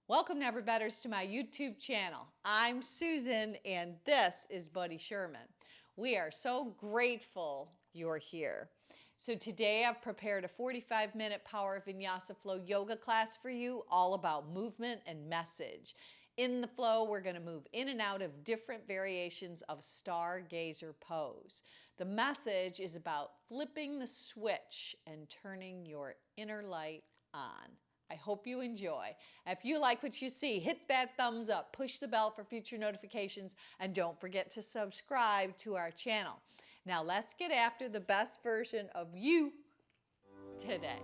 Welcome, Never Betters, to my YouTube channel. I'm Susan and this is Buddy Sherman. We are so grateful you're here. So today I've prepared a 45-minute Power Vinyasa Flow yoga class for you, all about movement and message. In the flow, we're going to move in and out of different variations of stargazer pose. The message is about flipping the switch and turning your inner light on. I hope you enjoy. If you like what you see, hit that thumbs up, push the bell for future notifications, and don't forget to subscribe to our channel. Now let's get after the best version of you today.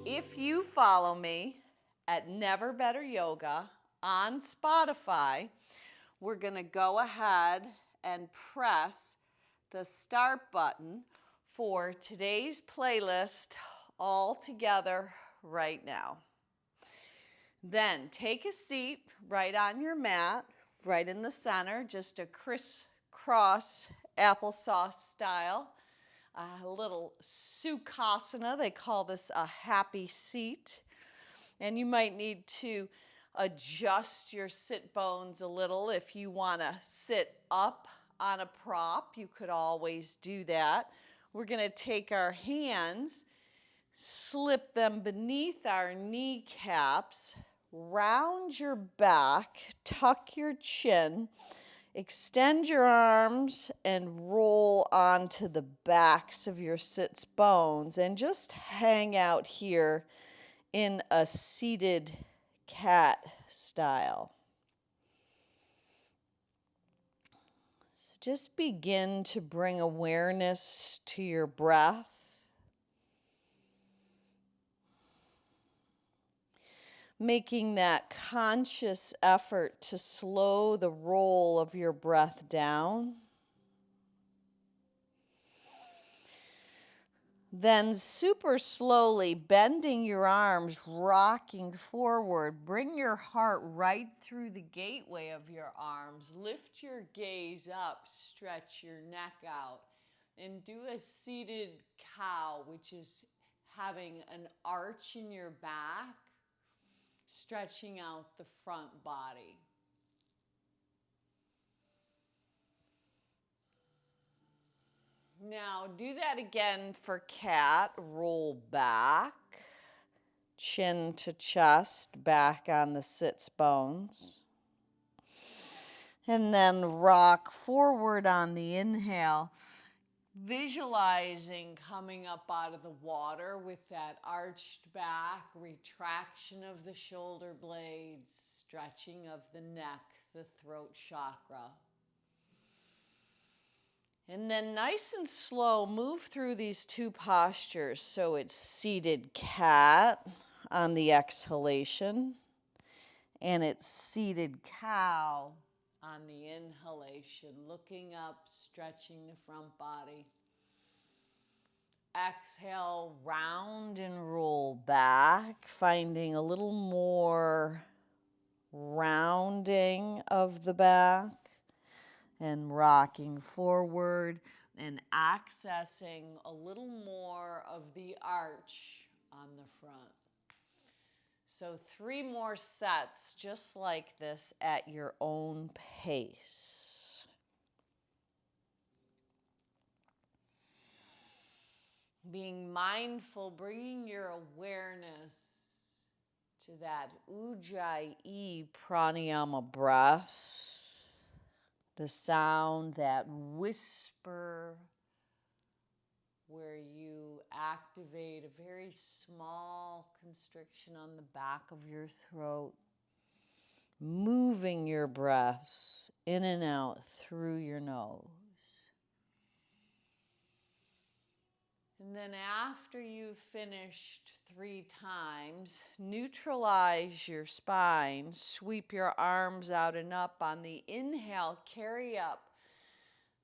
If you follow me at Never Better Yoga on Spotify, we're going to go ahead and press the start button for today's playlist all together right now. Then take a seat right on your mat, right in the center, just a crisscross applesauce style. A little sukhasana, they call this a happy seat. And you might need to adjust your sit bones a little. If you want to sit up on a prop, you could always do that. We're going to take our hands, slip them beneath our kneecaps, round your back, tuck your chin, extend your arms and roll onto the backs of your sits bones and just hang out here in a seated cat style. So just begin to bring awareness to your breath. Making that conscious effort to slow the roll of your breath down. Then super slowly bending your arms, rocking forward. Bring your heart right through the gateway of your arms. Lift your gaze up, stretch your neck out, and do a seated cow, which is having an arch in your back, stretching out the front body. Now do that again for cat. Roll back, chin to chest, back on the sits bones. And then rock forward on the inhale, visualizing coming up out of the water with that arched back, retraction of the shoulder blades, stretching of the neck, the throat chakra. And then nice and slow, move through these two postures. So it's seated cat on the exhalation, and it's seated cow on the inhalation, looking up, stretching the front body. Exhale, round and roll back, finding a little more rounding of the back. And rocking forward and accessing a little more of the arch on the front. So 3 more sets just like this at your own pace. Being mindful, bringing your awareness to that Ujjayi pranayama breath. The sound, that whisper, where you activate a very small constriction on the back of your throat, moving your breath in and out through your nose. And then after you've finished 3 times, neutralize your spine, sweep your arms out and up. On the inhale, carry up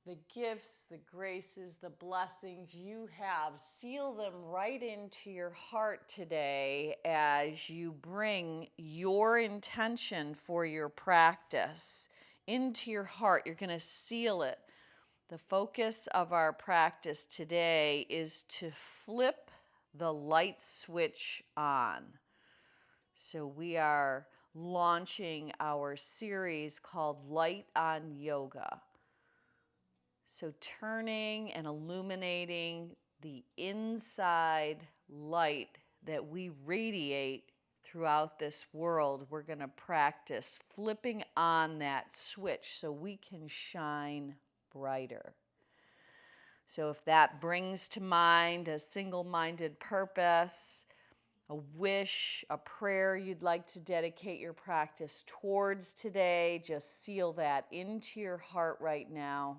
the gifts, the graces, the blessings you have. Seal them right into your heart today as you bring your intention for your practice into your heart. You're going to seal it. The focus of our practice today is to flip the light switch on. So we are launching our series called Light on Yoga. So turning and illuminating the inside light that we radiate throughout this world, we're going to practice flipping on that switch so we can shine brighter. So if that brings to mind a single-minded purpose, a wish, a prayer you'd like to dedicate your practice towards today, just seal that into your heart right now.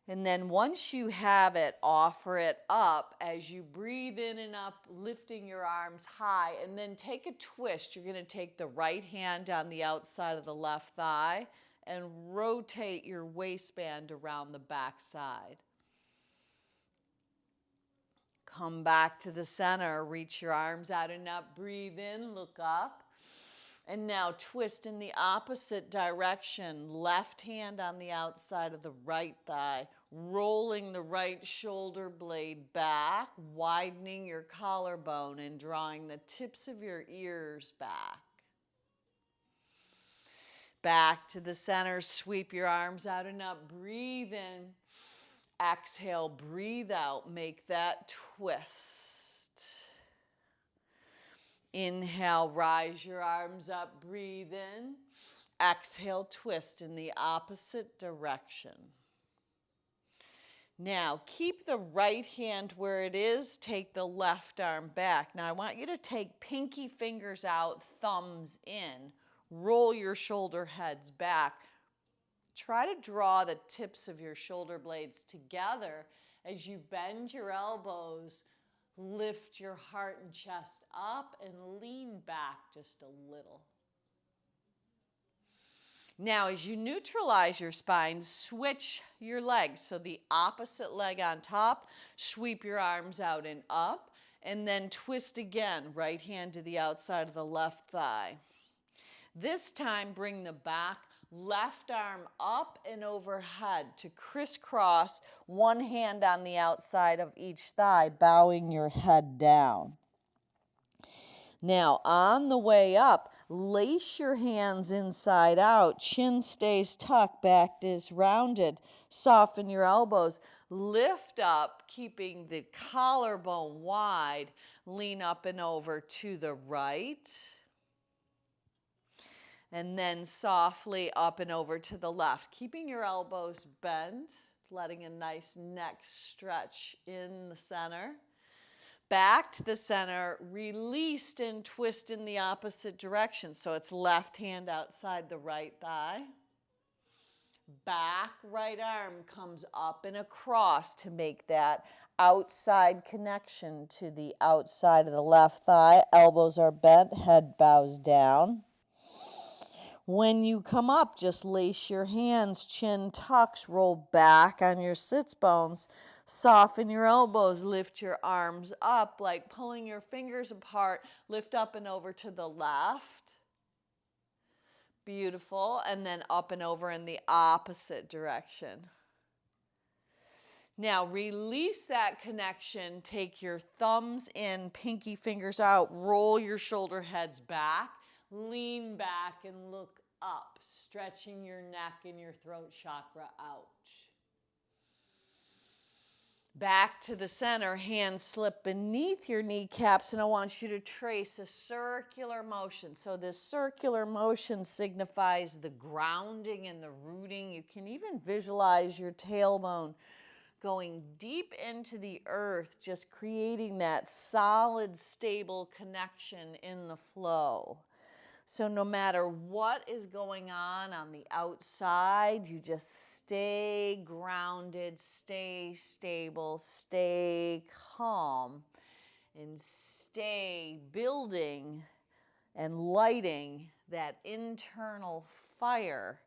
And then once you have it, offer it up as you breathe in and up, lifting your arms high, and then take a twist. You're going to take the right hand on the outside of the left thigh and rotate your waistband around the back side. Come back to the center, reach your arms out and up, breathe in, look up. And now twist in the opposite direction, left hand on the outside of the right thigh, rolling the right shoulder blade back, widening your collarbone and drawing the tips of your ears back. Back to the center, sweep your arms out and up, breathe in. Exhale, breathe out, make that twist. Inhale, rise your arms up, breathe in. Exhale, twist in the opposite direction. Now, keep the right hand where it is, take the left arm back. Now, I want you to take pinky fingers out, thumbs in, roll your shoulder heads back. Try to draw the tips of your shoulder blades together as you bend your elbows. Lift your heart and chest up and lean back just a little. Now, as you neutralize your spine, switch your legs. So the opposite leg on top, sweep your arms out and up, and then twist again, right hand to the outside of the left thigh. This time, bring the back left arm up and overhead to crisscross, one hand on the outside of each thigh, bowing your head down. Now, on the way up, lace your hands inside out, chin stays tucked, back is rounded, soften your elbows, lift up, keeping the collarbone wide, lean up and over to the right. And then softly up and over to the left, keeping your elbows bent, letting a nice neck stretch in the center. Back to the center, released and twist in the opposite direction. So it's left hand outside the right thigh. Back right arm comes up and across to make that outside connection to the outside of the left thigh. Elbows are bent, head bows down. When you come up, just lace your hands, chin tucks, roll back on your sits bones, soften your elbows, lift your arms up like pulling your fingers apart, lift up and over to the left. Beautiful, and then up and over in the opposite direction. Now release that connection, take your thumbs in, pinky fingers out, roll your shoulder heads back. Lean back and look up, stretching your neck and your throat chakra out. Back to the center, hands slip beneath your kneecaps, and I want you to trace a circular motion. So this circular motion signifies the grounding and the rooting. You can even visualize your tailbone going deep into the earth, just creating that solid, stable connection in the flow. So no matter what is going on the outside, you just stay grounded, stay stable, stay calm, and stay building and lighting that internal fire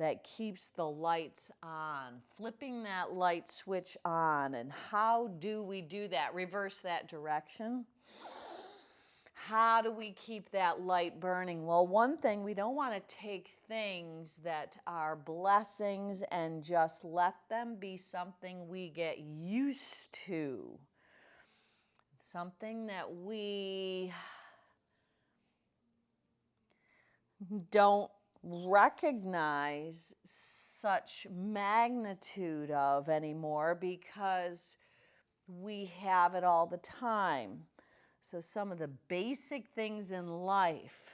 that keeps the lights on, flipping that light switch on. And how do we do that? Reverse that direction. How do we keep that light burning? Well, one thing, we don't want to take things that are blessings and just let them be something we get used to. Something that we don't recognize such magnitude of anymore because we have it all the time. So some of the basic things in life,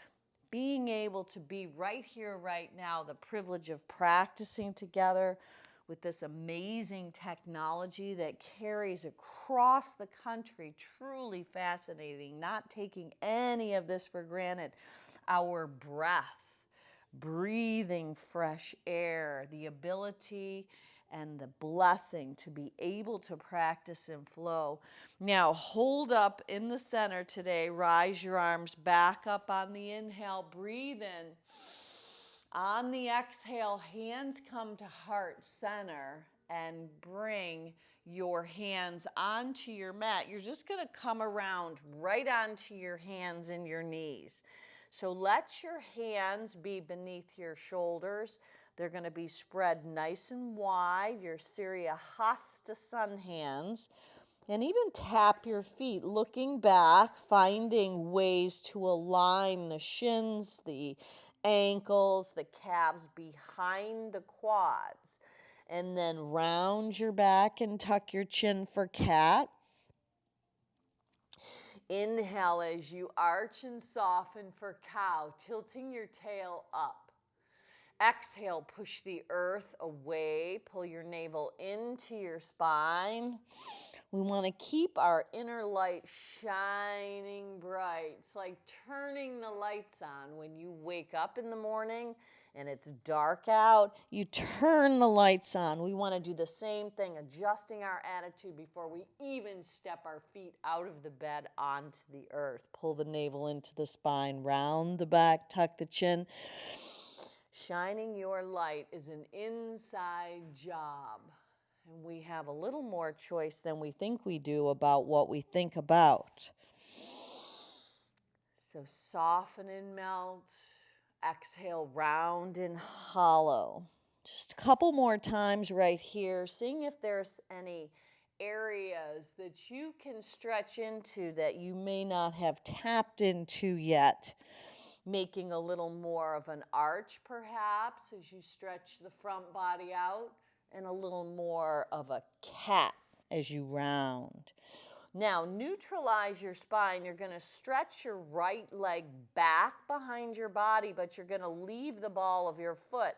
being able to be right here, right now, the privilege of practicing together with this amazing technology that carries across the country, truly fascinating, not taking any of this for granted. Our breath, breathing fresh air, the ability and the blessing to be able to practice in flow. Now, hold up in the center today. Rise your arms back up on the inhale. Breathe in. On the exhale, hands come to heart center and bring your hands onto your mat. You're just going to come around right onto your hands and your knees. So let your hands be beneath your shoulders. They're going to be spread nice and wide, your Surya Hasta sun hands. And even tap your feet, looking back, finding ways to align the shins, the ankles, the calves behind the quads. And then round your back and tuck your chin for cat. Inhale as you arch and soften for cow, tilting your tail up. Exhale, push the earth away, pull your navel into your spine. We want to keep our inner light shining bright. It's like turning the lights on when you wake up in the morning and it's dark out. You turn the lights on. We want to do the same thing, adjusting our attitude before we even step our feet out of the bed onto the earth. Pull the navel into the spine, round the back, tuck the chin. Shining your light is an inside job. And we have a little more choice than we think we do about what we think about. So soften and melt. Exhale, round and hollow. Just a couple more times right here, seeing if there's any areas that you can stretch into that you may not have tapped into yet. Making a little more of an arch perhaps as you stretch the front body out, and a little more of a cat as you round. Now, neutralize your spine. You're going to stretch your right leg back behind your body, but you're going to leave the ball of your foot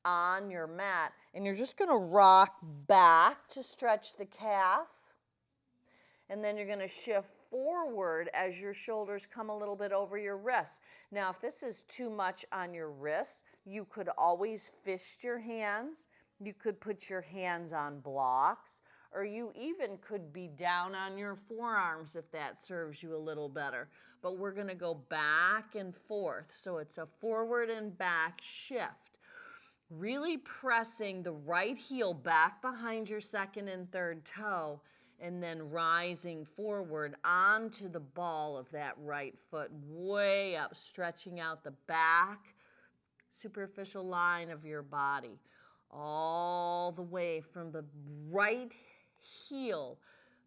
on your mat, and you're just going to rock back to stretch the calf. And then you're going to shift forward as your shoulders come a little bit over your wrists. Now, if this is too much on your wrists, you could always fist your hands. You could put your hands on blocks, or you even could be down on your forearms if that serves you a little better. But we're going to go back and forth. So it's a forward and back shift. Really pressing the right heel back behind your second and third toe, and then rising forward onto the ball of that right foot, way up, stretching out the back superficial line of your body, all the way from the right heel,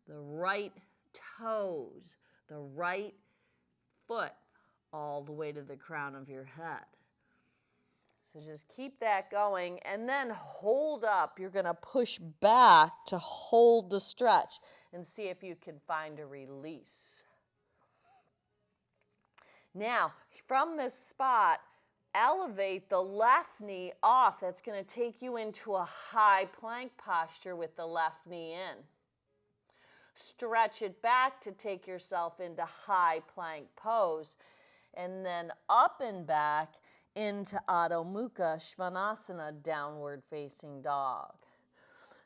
the right toes, the right foot, all the way to the crown of your head. So just keep that going, and then hold up. You're going to push back to hold the stretch and see if you can find a release. Now, from this spot, elevate the left knee off. That's going to take you into a high plank posture with the left knee in. Stretch it back to take yourself into high plank pose, and then up and back into Adho Mukha Svanasana, downward facing dog.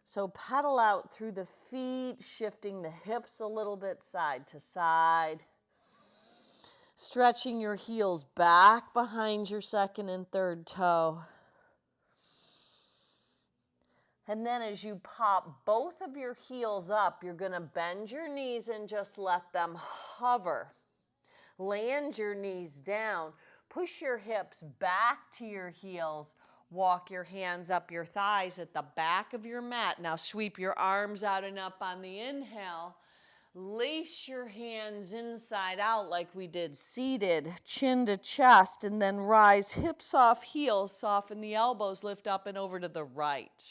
So pedal out through the feet, shifting the hips a little bit side to side. Stretching your heels back behind your second and third toe. And then as you pop both of your heels up, you're going to bend your knees and just let them hover. Land your knees down. Push your hips back to your heels. Walk your hands up your thighs at the back of your mat. Now sweep your arms out and up on the inhale. Lace your hands inside out like we did seated, chin to chest, and then rise hips off heels. Soften the elbows, lift up and over to the right.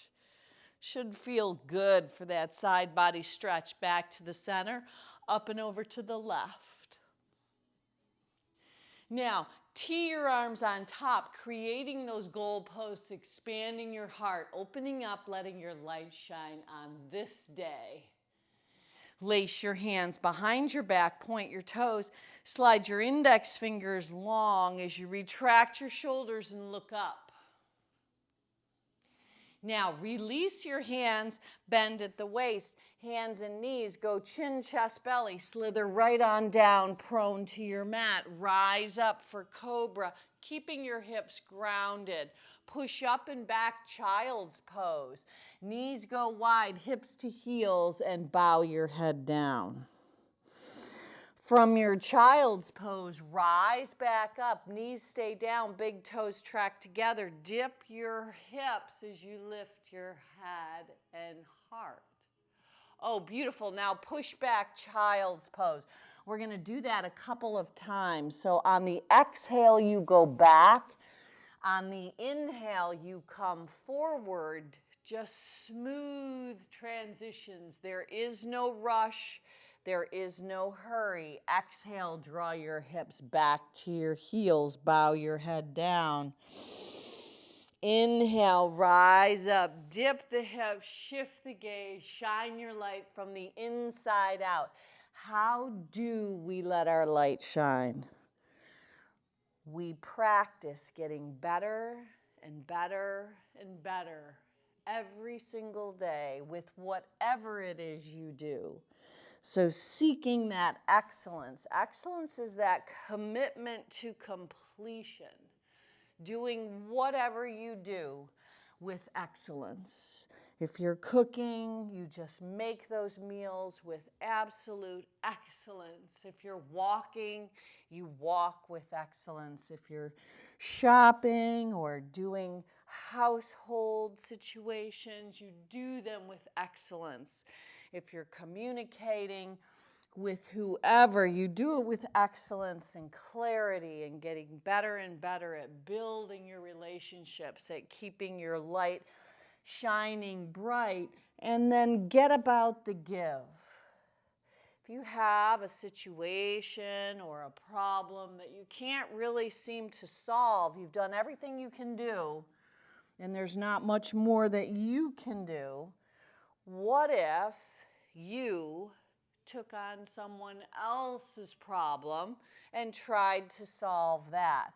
Should feel good for that side body stretch. Back to the center, up and over to the left. Now, tee your arms on top, creating those goalposts, expanding your heart, opening up, letting your light shine on this day. Lace your hands behind your back, point your toes, slide your index fingers long as you retract your shoulders and look up. Now, release your hands, bend at the waist, hands and knees, go chin, chest, belly, slither right on down, prone to your mat. Rise up for cobra, keeping your hips grounded. Push up and back, child's pose. Knees go wide, hips to heels, and bow your head down. From your child's pose, rise back up, knees stay down, big toes track together. Dip your hips as you lift your head and heart. Oh, beautiful. Now push back, child's pose. We're going to do that a couple of times. So on the exhale, you go back. On the inhale, you come forward. Just smooth transitions. There is no rush. There is no hurry. Exhale, draw your hips back to your heels. Bow your head down. Inhale, rise up. Dip the hips, shift the gaze, shine your light from the inside out. How do we let our light shine? We practice getting better and better and better every single day with whatever it is you do. So seeking that excellence. Excellence is that commitment to completion. Doing whatever you do with excellence. If you're cooking, you just make those meals with absolute excellence. If you're walking, you walk with excellence. If you're shopping or doing household situations, you do them with excellence. If you're communicating with whoever, you do it with excellence and clarity and getting better and better at building your relationships, at keeping your light shining bright, and then get about the give. If you have a situation or a problem that you can't really seem to solve, you've done everything you can do, and there's not much more that you can do, what if you took on someone else's problem and tried to solve that?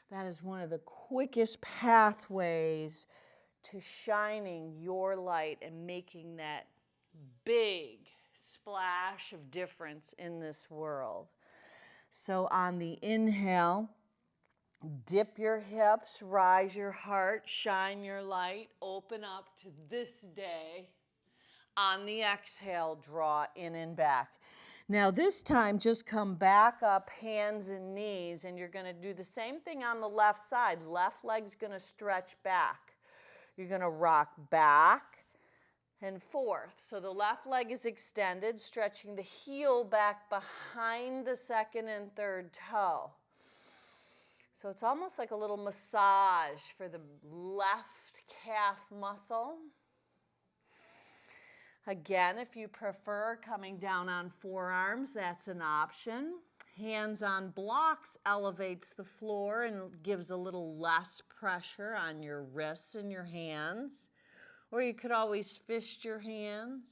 That is one of the quickest pathways to shining your light and making that big splash of difference in this world. So on the inhale, dip your hips, rise your heart, shine your light, open up to this day. On the exhale, draw in and back. Now this time, just come back up, hands and knees, and you're going to do the same thing on the left side. Left leg's going to stretch back. You're going to rock back and forth. So the left leg is extended, stretching the heel back behind the second and third toe. So it's almost like a little massage for the left calf muscle. Again, if you prefer coming down on forearms, that's an option. Hands on blocks elevates the floor and gives a little less pressure on your wrists and your hands. Or you could always fist your hands,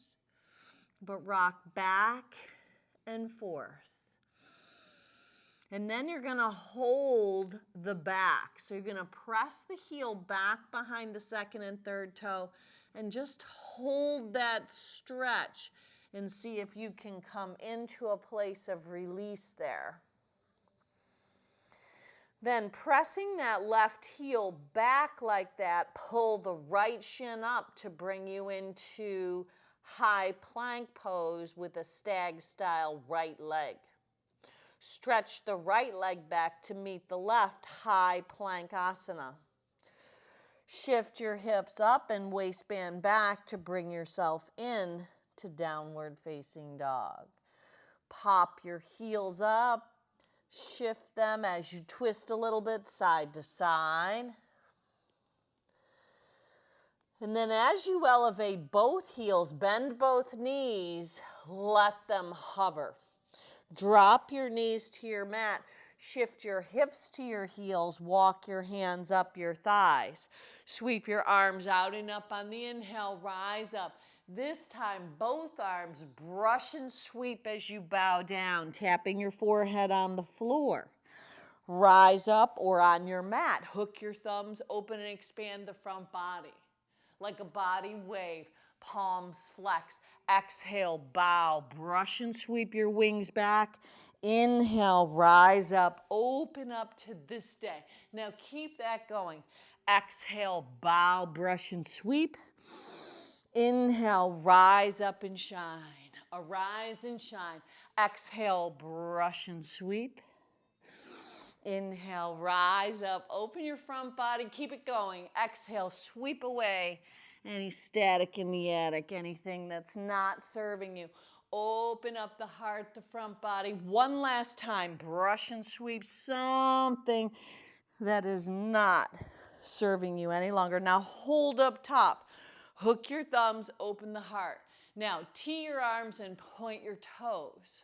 but rock back and forth. And then you're going to hold the back. So you're going to press the heel back behind the second and third toe and just hold that stretch and see if you can come into a place of release there. Then pressing that left heel back like that, pull the right shin up to bring you into high plank pose with a stag style right leg. Stretch the right leg back to meet the left, high plank asana. Shift your hips up and waistband back to bring yourself in to downward facing dog. Pop your heels up, shift them as you twist a little bit side to side. And then as you elevate both heels, bend both knees, let them hover. Drop your knees to your mat. Shift your hips to your heels. Walk your hands up your thighs. Sweep your arms out and up on the inhale. Rise up. This time, both arms brush and sweep as you bow down, tapping your forehead on the floor. Rise up or on your mat. Hook your thumbs, open and expand the front body like a body wave. Palms flex. Exhale, bow. Brush and sweep your wings back. Inhale, rise up. Open up to this day. Now keep that going. Exhale, bow, brush and sweep. Inhale, rise up and shine. Arise and shine. Exhale, brush and sweep. Inhale, rise up, open your front body, keep it going. Exhale, sweep away any static in the attic, anything that's not serving you. Open up the heart, the front body. One last time, brush and sweep something that is not serving you any longer. Now hold up top. Hook your thumbs, open the heart. Now tee your arms and point your toes.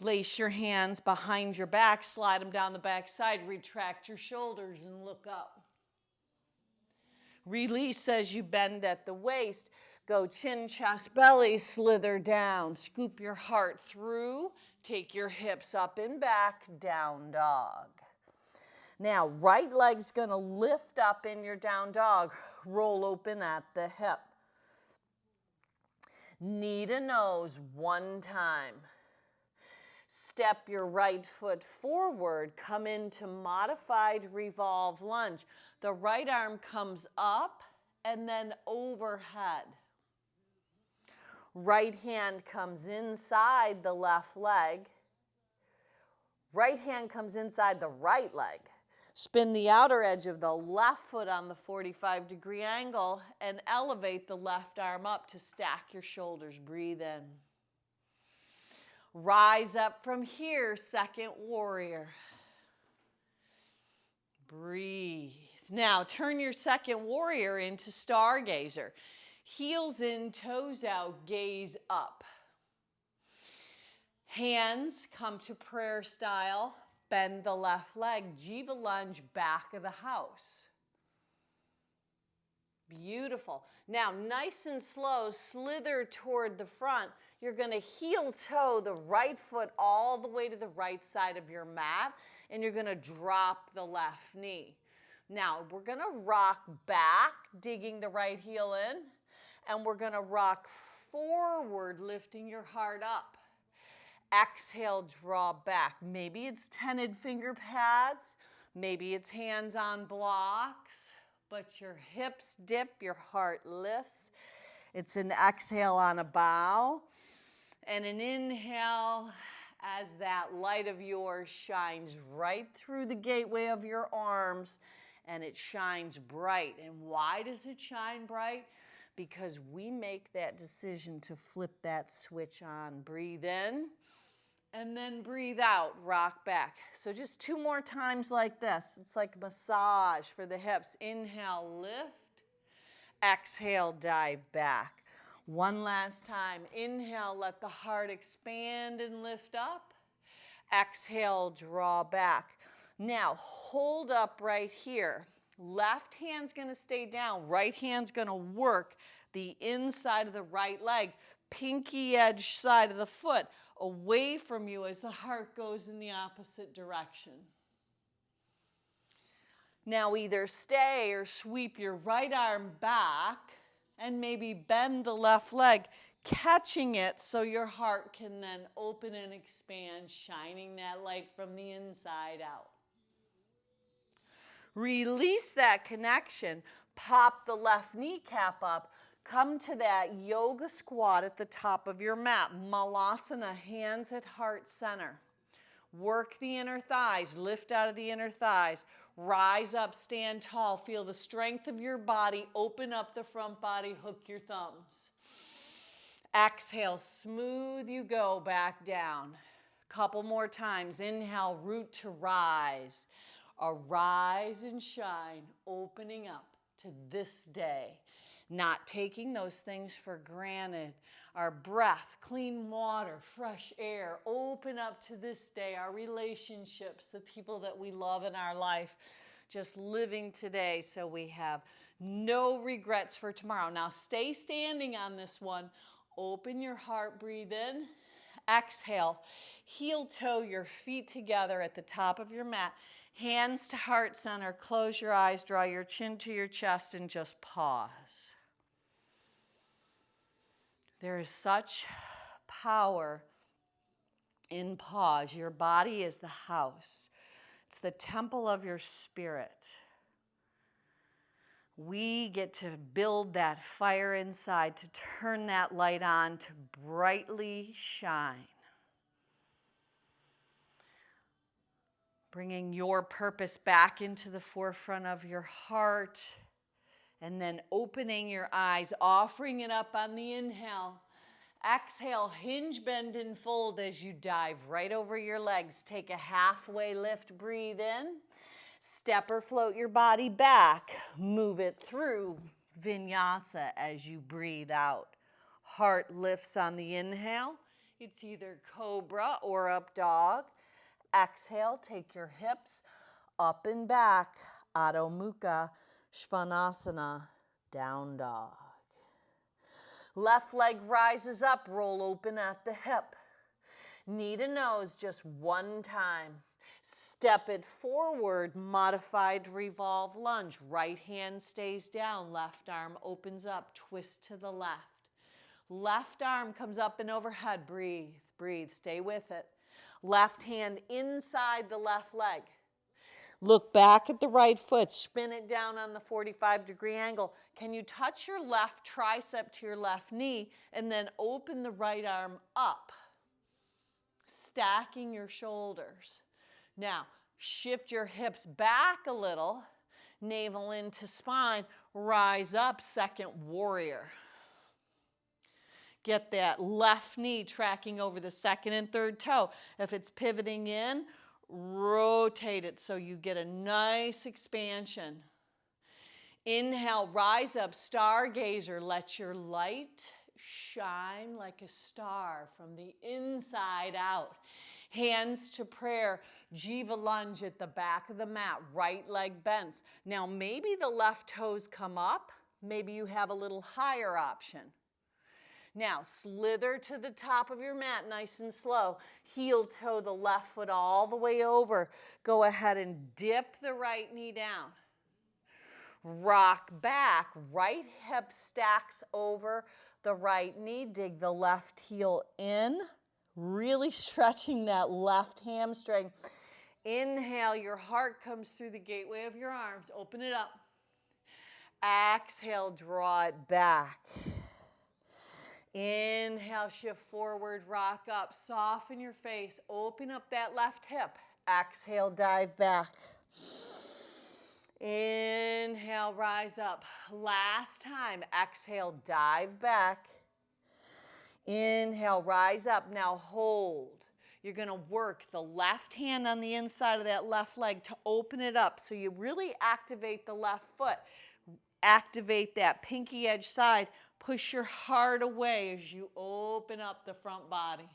Lace your hands behind your back, slide them down the back side, retract your shoulders and look up. Release as you bend at the waist. Go chin, chest, belly, slither down. Scoop your heart through. Take your hips up and back, down dog. Now, right leg's gonna lift up in your down dog. Roll open at the hip. Knee to nose one time. Step your right foot forward, come into modified revolve lunge. The right arm comes up and then overhead. Right hand comes inside the left leg. Right hand comes inside the right leg. Spin the outer edge of the left foot on the 45-degree angle and elevate the left arm up to stack your shoulders. Breathe in. Rise up from here, second warrior. Breathe. Now turn your second warrior into stargazer. Heels in, toes out, gaze up. Hands come to prayer style. Bend the left leg, Jiva lunge, back of the house. Beautiful. Now, nice and slow, slither toward the front. You're going to heel toe the right foot all the way to the right side of your mat, and you're going to drop the left knee. Now, we're going to rock back, digging the right heel in, and we're going to rock forward, lifting your heart up. Exhale, draw back. Maybe it's tented finger pads. Maybe it's hands on blocks. But your hips dip, your heart lifts. It's an exhale on a bow. And an inhale as that light of yours shines right through the gateway of your arms. And it shines bright. And why does it shine bright? Because we make that decision to flip that switch on. Breathe in. And then breathe out, rock back. So just 2 more times like this. It's like massage for the hips. Inhale, lift. Exhale, dive back. One last time. Inhale, let the heart expand and lift up. Exhale, draw back. Now, hold up right here. Left hand's going to stay down. Right hand's going to work the inside of the right leg. Pinky edge side of the foot away from you as the heart goes in the opposite direction. Now either stay or sweep your right arm back and maybe bend the left leg, catching it so your heart can then open and expand, shining that light from the inside out. Release that connection. Pop the left kneecap up. Come to that yoga squat at the top of your mat. Malasana, hands at heart center. Work the inner thighs. Lift out of the inner thighs. Rise up, stand tall. Feel the strength of your body. Open up the front body. Hook your thumbs. Exhale, smooth you go back down. Couple more times. Inhale, root to rise. Arise and shine, opening up to this day. Not taking those things for granted. Our breath, clean water, fresh air. Open up to this day. Our relationships, the people that we love in our life. Just living today so we have no regrets for tomorrow. Now stay standing on this one. Open your heart, breathe in. Exhale, heel toe your feet together at the top of your mat. Hands to heart center. Close your eyes, draw your chin to your chest, and just pause. There is such power in pause. Your body is the house. It's the temple of your spirit. We get to build that fire inside, to turn that light on, to brightly shine. Bringing your purpose back into the forefront of your heart, and then opening your eyes, offering it up on the inhale. Exhale, hinge, bend, and fold as you dive right over your legs. Take a halfway lift, breathe in. Step or float your body back. Move it through vinyasa as you breathe out. Heart lifts on the inhale. It's either cobra or up dog. Exhale, take your hips up and back. Adho Mukha Svanasana, down dog. Left leg rises up, roll open at the hip. Knee to nose just one time. Step it forward, modified revolve lunge. Right hand stays down, left arm opens up, twist to the left. Left arm comes up and overhead, breathe, breathe, stay with it. Left hand inside the left leg. Look back at the right foot, spin it down on the 45-degree angle. Can you touch your left tricep to your left knee and then open the right arm up, stacking your shoulders. Now, shift your hips back a little, navel into spine, rise up, second warrior. Get that left knee tracking over the second and third toe. If it's pivoting in, rotate it so you get a nice expansion. Inhale, rise up, stargazer. Let your light shine like a star from the inside out. Hands to prayer, Jiva lunge at the back of the mat, right leg bends. Now maybe the left toes come up, maybe you have a little higher option. Now slither to the top of your mat nice and slow. Heel toe the left foot all the way over. Go ahead and dip the right knee down. Rock back, right hip stacks over the right knee. Dig the left heel in. Really stretching that left hamstring. Inhale, your heart comes through the gateway of your arms. Open it up. Exhale, draw it back. Inhale, shift forward, rock up. Soften your face. Open up that left hip. Exhale, dive back. Inhale, rise up. Last time. Exhale, dive back. Inhale, rise up. Now hold. You're going to work the left hand on the inside of that left leg to open it up. So you really activate the left foot. Activate that pinky edge side. Push your heart away as you open up the front body.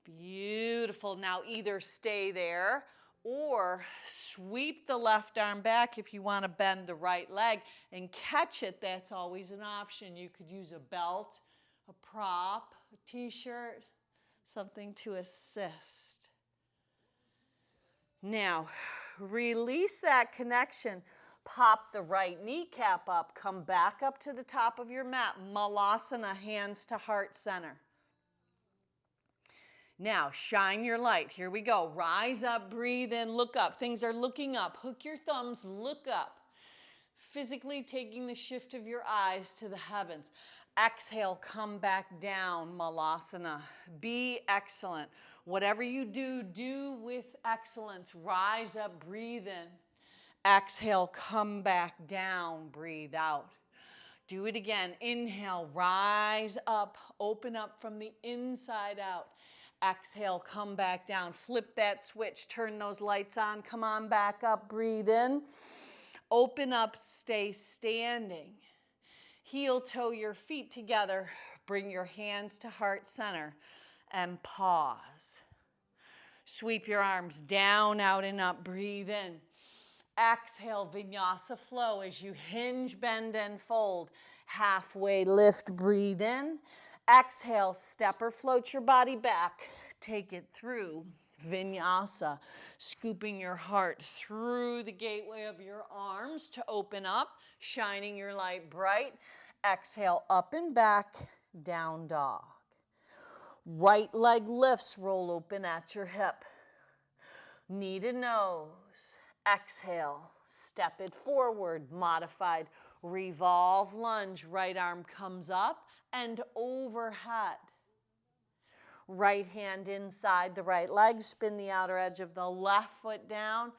Beautiful. Now either stay there or sweep the left arm back if you want to bend the right leg and catch it. That's always an option. You could use a belt, a prop, a t-shirt, something to assist. Now, release that connection. Pop the right kneecap up. Come back up to the top of your mat. Malasana, hands to heart center. Now, shine your light. Here we go. Rise up, breathe in, look up. Things are looking up. Hook your thumbs, look up. Physically taking the shift of your eyes to the heavens. Exhale, come back down, Malasana. Be excellent. Whatever you do, do with excellence. Rise up, breathe in. Exhale, come back down, breathe out. Do it again. Inhale, rise up, open up from the inside out. Exhale, come back down. Flip that switch, turn those lights on, come on back up, breathe in. Open up, stay standing. Heel toe your feet together. Bring your hands to heart center and pause. Sweep your arms down, out, and up. Breathe in. Exhale, Vinyasa flow as you hinge, bend, and fold. Halfway lift, breathe in. Exhale, step or float your body back. Take it through Vinyasa, scooping your heart through the gateway of your arms to open up, shining your light bright. Exhale, up and back, down dog. Right leg lifts, roll open at your hip. Knee to nose. Exhale, step it forward, modified revolve lunge. Right arm comes up and overhead. Right hand inside the right leg, spin the outer edge of the left foot down,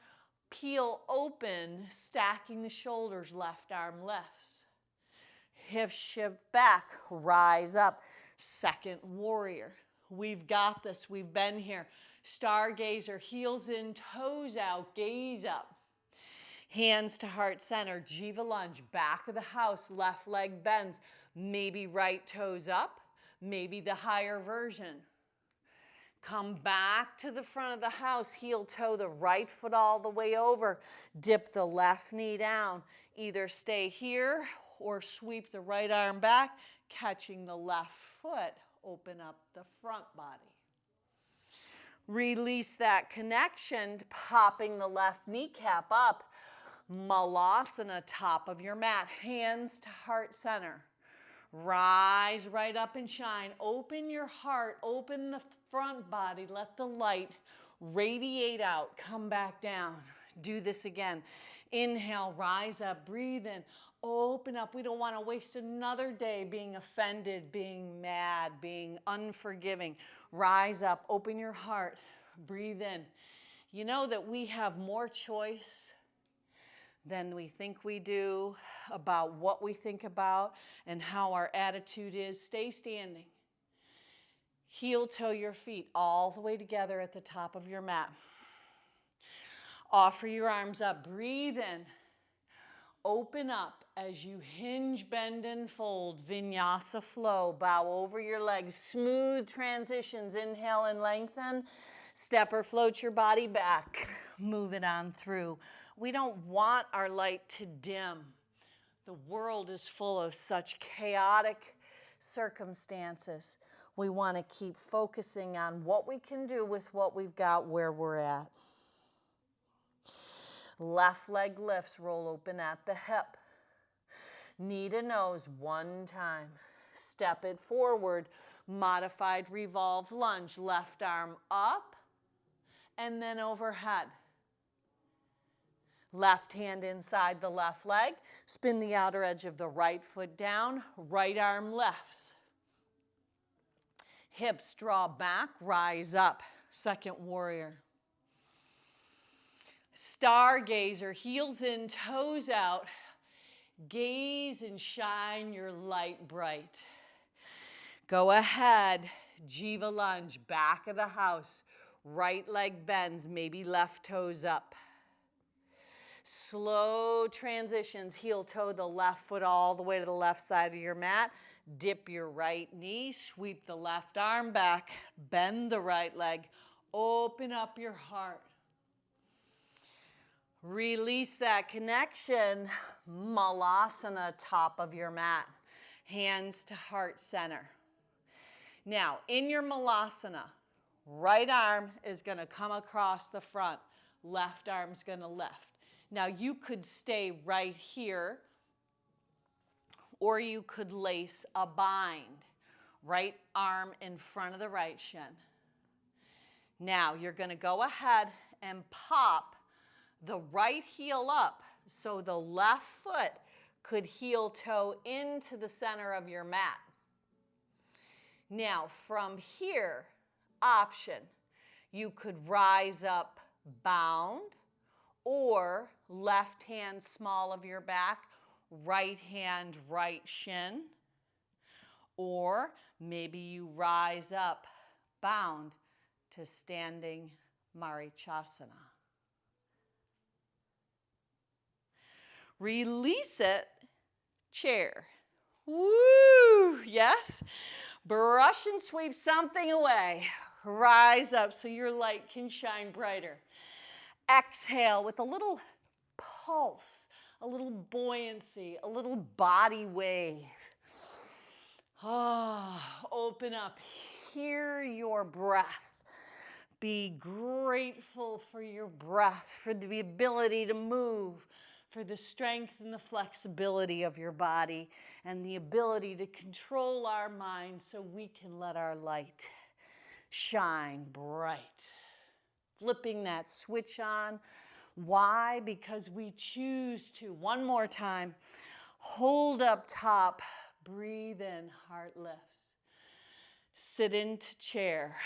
peel open, stacking the shoulders, left arm lifts. Hip shift back, rise up, second warrior. We've got this, we've been here. Stargazer, heels in, toes out, gaze up. Hands to heart center, Jiva lunge, back of the house, left leg bends. Maybe right toes up, maybe the higher version. Come back to the front of the house, heel toe the right foot all the way over. Dip the left knee down. Either stay here or sweep the right arm back, catching the left foot. Open up the front body. Release that connection, popping the left kneecap up. Malasana, top of your mat, hands to heart center. Rise right up and shine. Open your heart, open the front body. Let the light radiate out. Come back down. Do this again. Inhale, rise up, breathe in, open up. We don't want to waste another day being offended, being mad, being unforgiving. Rise up, open your heart, breathe in. You know that we have more choice than we think we do about what we think about and how our attitude is. Stay standing. Heel toe your feet all the way together at the top of your mat. Offer your arms up. Breathe in. Open up as you hinge, bend, and fold. Vinyasa flow. Bow over your legs. Smooth transitions. Inhale and lengthen. Step or float your body back. Move it on through. We don't want our light to dim. The world is full of such chaotic circumstances. We want to keep focusing on what we can do with what we've got where we're at. Left leg lifts, roll open at the hip. Knee to nose one time. Step it forward. Modified revolve lunge. Left arm up and then overhead. Left hand inside the left leg. Spin the outer edge of the right foot down. Right arm lifts. Hips draw back, rise up. Second warrior. Stargazer, heels in, toes out. Gaze and shine your light bright. Go ahead, Jiva lunge, back of the house. Right leg bends, maybe left toes up. Slow transitions, heel toe the left foot all the way to the left side of your mat. Dip your right knee, sweep the left arm back, bend the right leg, open up your heart. Release that connection, Malasana, top of your mat, hands to heart center. Now, in your Malasana, right arm is going to come across the front, left arm's going to lift. Now, you could stay right here, or you could lace a bind. Right arm in front of the right shin. Now you're going to go ahead and pop the right heel up so the left foot could heel toe into the center of your mat. Now from here, option, you could rise up bound, or left hand small of your back, right hand right shin, or maybe you rise up bound to standing Marichasana. Release it, chair. Woo, yes. Brush and sweep something away. Rise up so your light can shine brighter. Exhale with a little pulse, a little buoyancy, a little body wave. Open up, hear your breath. Be grateful for your breath, for the ability to move, for the strength and the flexibility of your body, and the ability to control our mind so we can let our light shine bright. Flipping that switch on. Why? Because we choose to. One more time. Hold up top. Breathe in. Heart lifts. Sit into chair.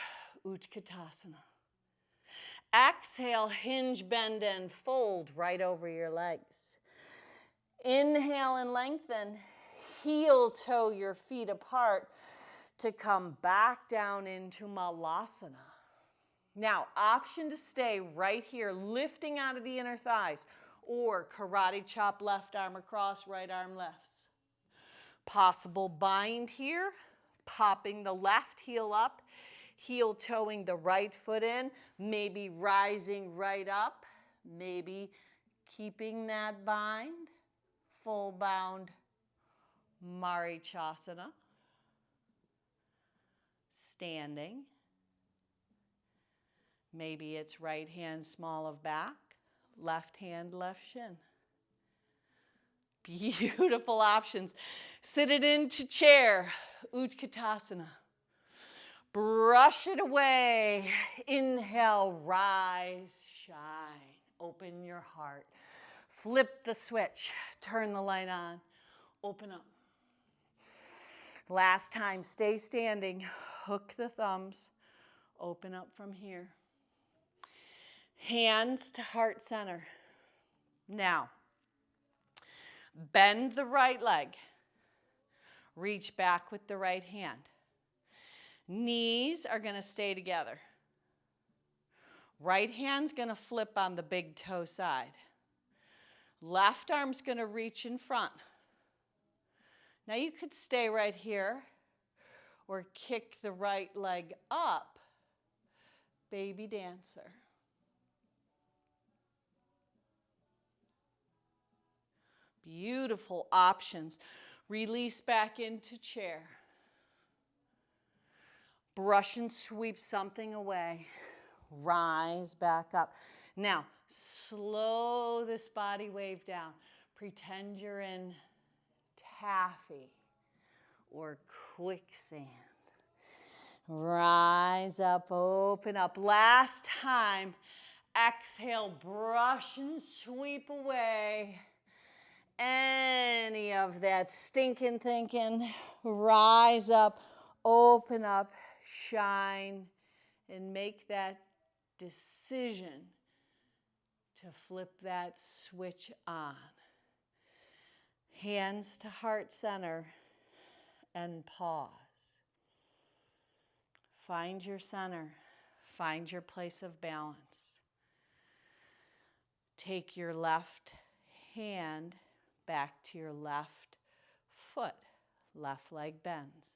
Utkatasana. Exhale. Hinge, bend, and fold right over your legs. Inhale and lengthen. Heel toe your feet apart to come back down into Malasana. Now, option to stay right here, lifting out of the inner thighs, or karate chop, left arm across, right arm lifts. Possible bind here, popping the left heel up, heel toeing the right foot in, maybe rising right up, maybe keeping that bind, full bound Marichasana, standing. Maybe it's right hand small of back, left hand left shin. Beautiful options. Sit it into chair, Utkatasana. Brush it away. Inhale, rise, shine. Open your heart. Flip the switch. Turn the light on. Open up. Last time, stay standing. Hook the thumbs. Open up from here. Hands to heart center. Now, bend the right leg. Reach back with the right hand. Knees are going to stay together. Right hand's going to flip on the big toe side. Left arm's going to reach in front. Now you could stay right here or kick the right leg up. Baby dancer. Beautiful options. Release back into chair. Brush and sweep something away. Rise back up. Now, slow this body wave down. Pretend you're in taffy or quicksand. Rise up, open up. Last time, exhale, brush and sweep away any of that stinking thinking. Rise up, open up, shine, and make that decision to flip that switch on. Hands to heart center and pause. Find your center. Find your place of balance. Take your left hand back to your left foot. Left leg bends.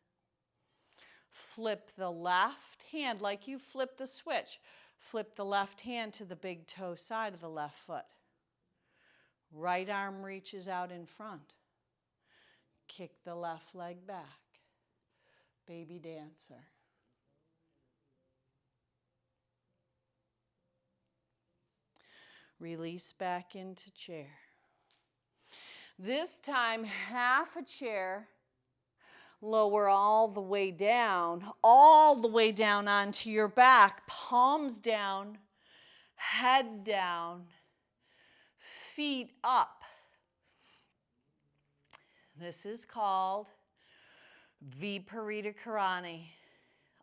Flip the left hand like you flip the switch. Flip the left hand to the big toe side of the left foot. Right arm reaches out in front. Kick the left leg back. Baby dancer. Release back into chair. This time, half a chair, Lower all the way down onto your back, palms down, head down, feet up. This is called Viparita Karani,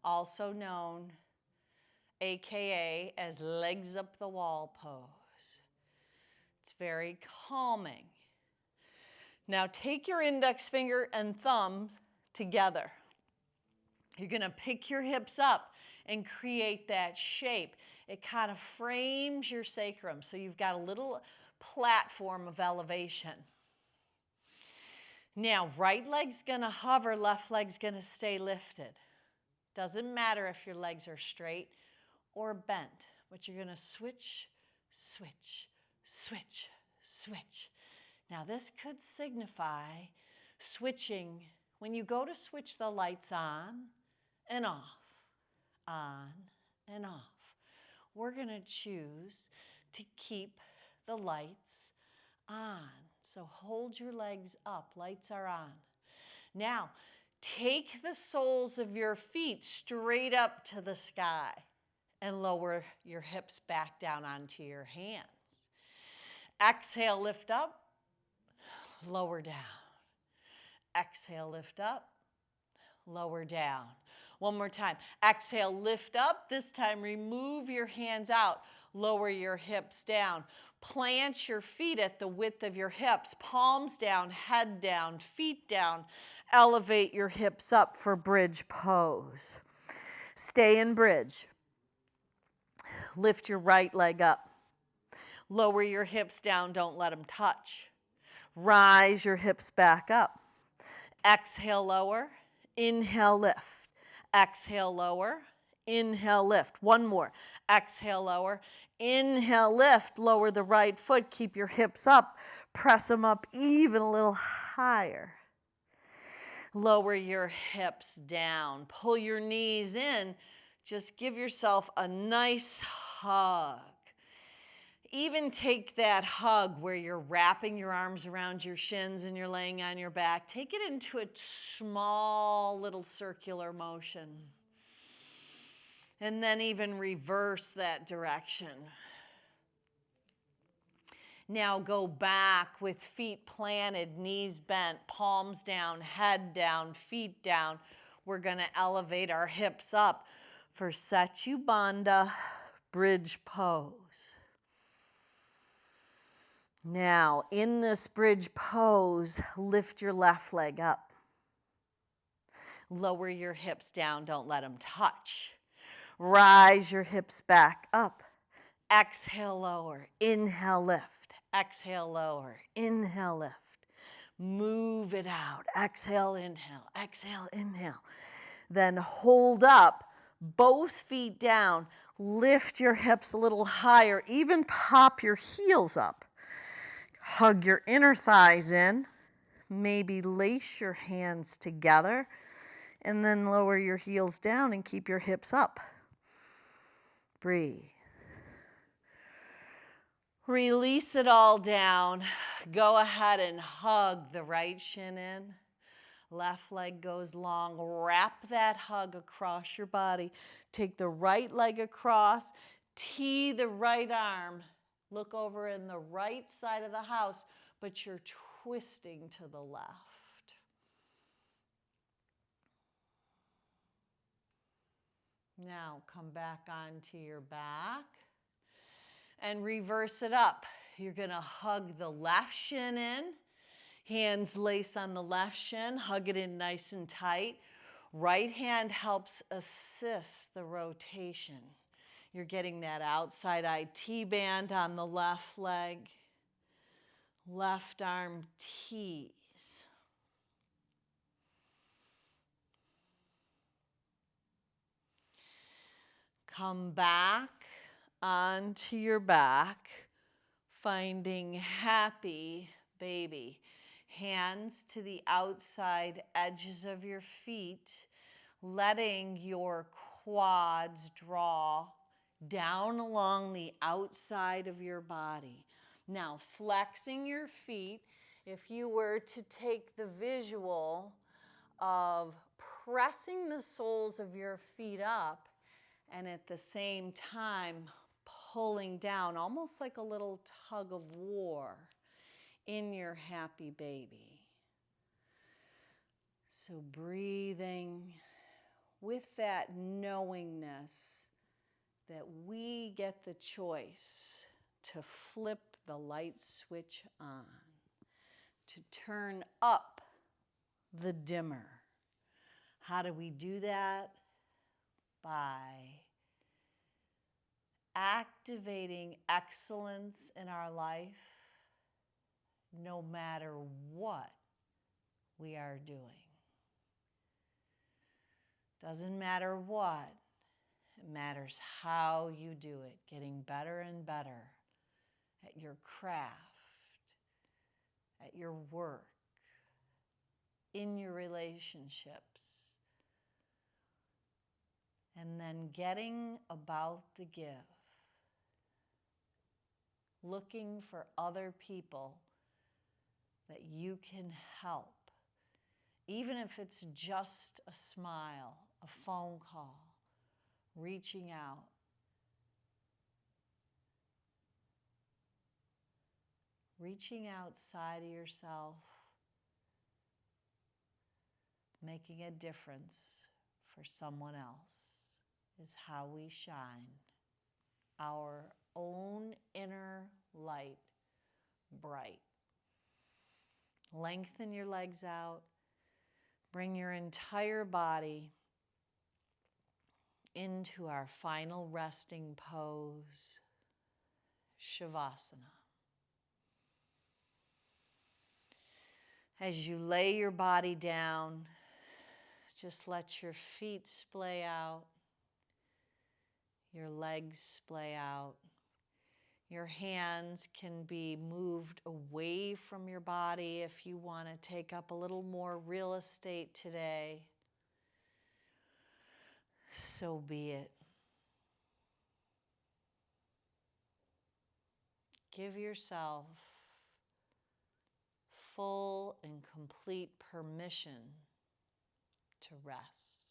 also known, AKA, as legs up the wall pose. It's very calming. Now take your index finger and thumbs together. You're going to pick your hips up and create that shape. It kind of frames your sacrum, so you've got a little platform of elevation. Now, right leg's going to hover, left leg's going to stay lifted. Doesn't matter if your legs are straight or bent, but you're going to switch, switch, switch, switch. Now, this could signify switching when you go to switch the lights on and off, on and off. We're going to choose to keep the lights on. So hold your legs up, lights are on. Now, take the soles of your feet straight up to the sky and lower your hips back down onto your hands. Exhale, lift up, lower down. Exhale, lift up, lower down. One more time. Exhale, lift up. This time, remove your hands out. Lower your hips down. Plant your feet at the width of your hips. Palms down, head down, feet down. Elevate your hips up for bridge pose. Stay in bridge. Lift your right leg up. Lower your hips down. Don't let them touch. Rise your hips back up. Exhale, lower. Inhale, lift. Exhale, lower. Inhale, lift. One more. Exhale, lower. Inhale, lift. Lower the right foot. Keep your hips up. Press them up even a little higher. Lower your hips down. Pull your knees in. Just give yourself a nice hug. Even take that hug where you're wrapping your arms around your shins and you're laying on your back. Take it into a small little circular motion. And then even reverse that direction. Now go back with feet planted, knees bent, palms down, head down, feet down. We're going to elevate our hips up for Setubandha bridge pose. Now, in this bridge pose, lift your left leg up. Lower your hips down, don't let them touch. Rise your hips back up. Exhale, lower. Inhale, lift. Exhale, lower. Inhale, lift. Move it out. Exhale, inhale. Exhale, inhale. Then hold up, both feet down. Lift your hips a little higher. Even pop your heels up. Hug your inner thighs in, maybe lace your hands together, and then lower your heels down and keep your hips up. Breathe. Release it all down. Go ahead and hug the right shin in. Left leg goes long. Wrap that hug across your body. Take the right leg across. Tee the right arm. Look over in the right side of the house, but you're twisting to the left. Now come back onto your back and reverse it up. You're going to hug the left shin in. Hands lace on the left shin. Hug it in nice and tight. Right hand helps assist the rotation. You're getting that outside IT band on the left leg. Left arm tees. Come back onto your back, finding happy baby. Hands to the outside edges of your feet, letting your quads draw down along the outside of your body. Now, flexing your feet, if you were to take the visual of pressing the soles of your feet up and at the same time pulling down, almost like a little tug of war in your happy baby. So breathing with that knowingness that we get the choice to flip the light switch on, to turn up the dimmer. How do we do that? By activating excellence in our life, no matter what we are doing. Doesn't matter what, it matters how you do it, getting better and better at your craft, at your work, in your relationships, and then getting about the give, looking for other people that you can help, even if it's just a smile, a phone call, reaching out. Reaching outside of yourself, making a difference for someone else is how we shine our own inner light bright. Lengthen your legs out. Bring your entire body into our final resting pose, Shavasana. As you lay your body down, just let your feet splay out, your legs splay out. Your hands can be moved away from your body if you want to take up a little more real estate today. So be it. Give yourself full and complete permission to rest.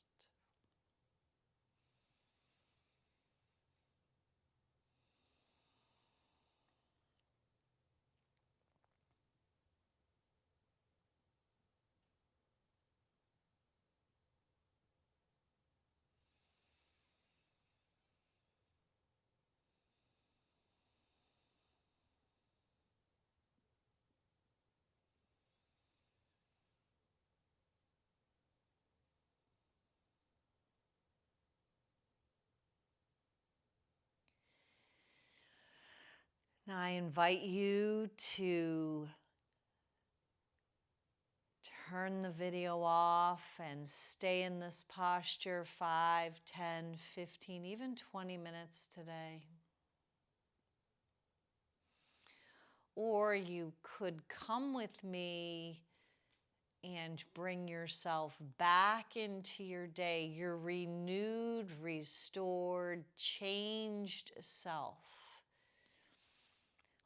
Now I invite you to turn the video off and stay in this posture 5, 10, 15, even 20 minutes today. Or you could come with me and bring yourself back into your day, your renewed, restored, changed self.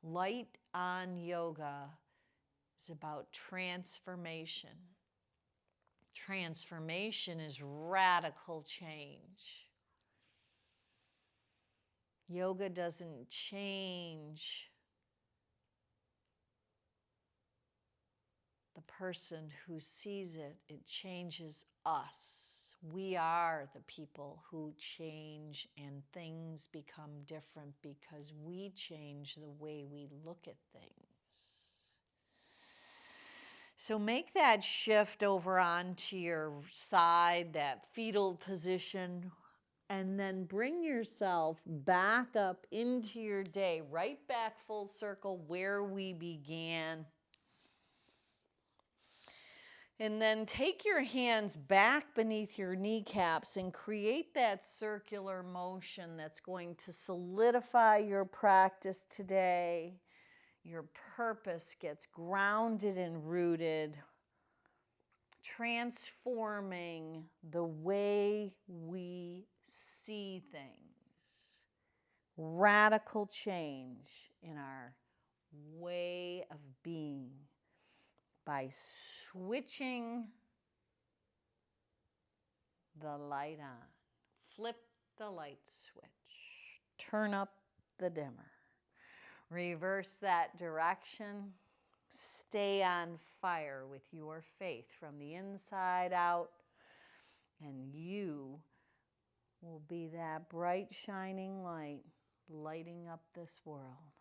Light on Yoga is about transformation. Transformation is radical change. Yoga doesn't change the person who sees it, it changes us. We are the people who change and things become different because we change the way we look at things. So make that shift over onto your side, that fetal position, and then bring yourself back up into your day, right back full circle where we began. And then take your hands back beneath your kneecaps and create that circular motion that's going to solidify your practice today. Your purpose gets grounded and rooted, transforming the way we see things. Radical change in our way of being by switching the light on. Flip the light switch. Turn up the dimmer. Reverse that direction. Stay on fire with your faith from the inside out, and you will be that bright, shining light lighting up this world.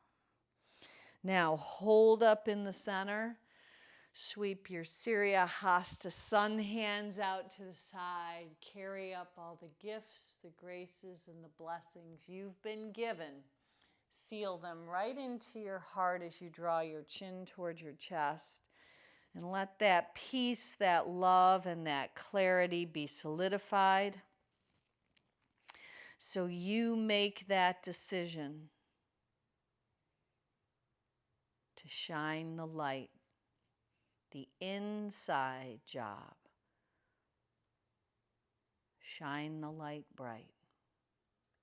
Now, hold up in the center. Sweep your Surya Hasta sun hands out to the side. Carry up all the gifts, the graces, and the blessings you've been given. Seal them right into your heart as you draw your chin towards your chest. And let that peace, that love, and that clarity be solidified. So you make that decision to shine the light, the inside job. Shine the light bright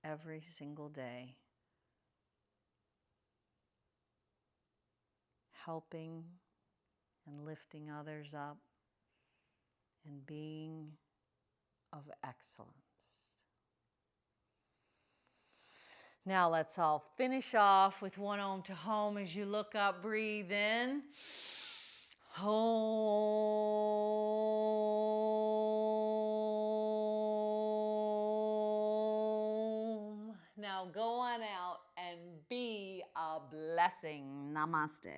every single day. Helping and lifting others up and being of excellence. Now let's all finish off with one Om to Home as you look up, breathe in. Home. Now go on out and be a blessing. Namaste.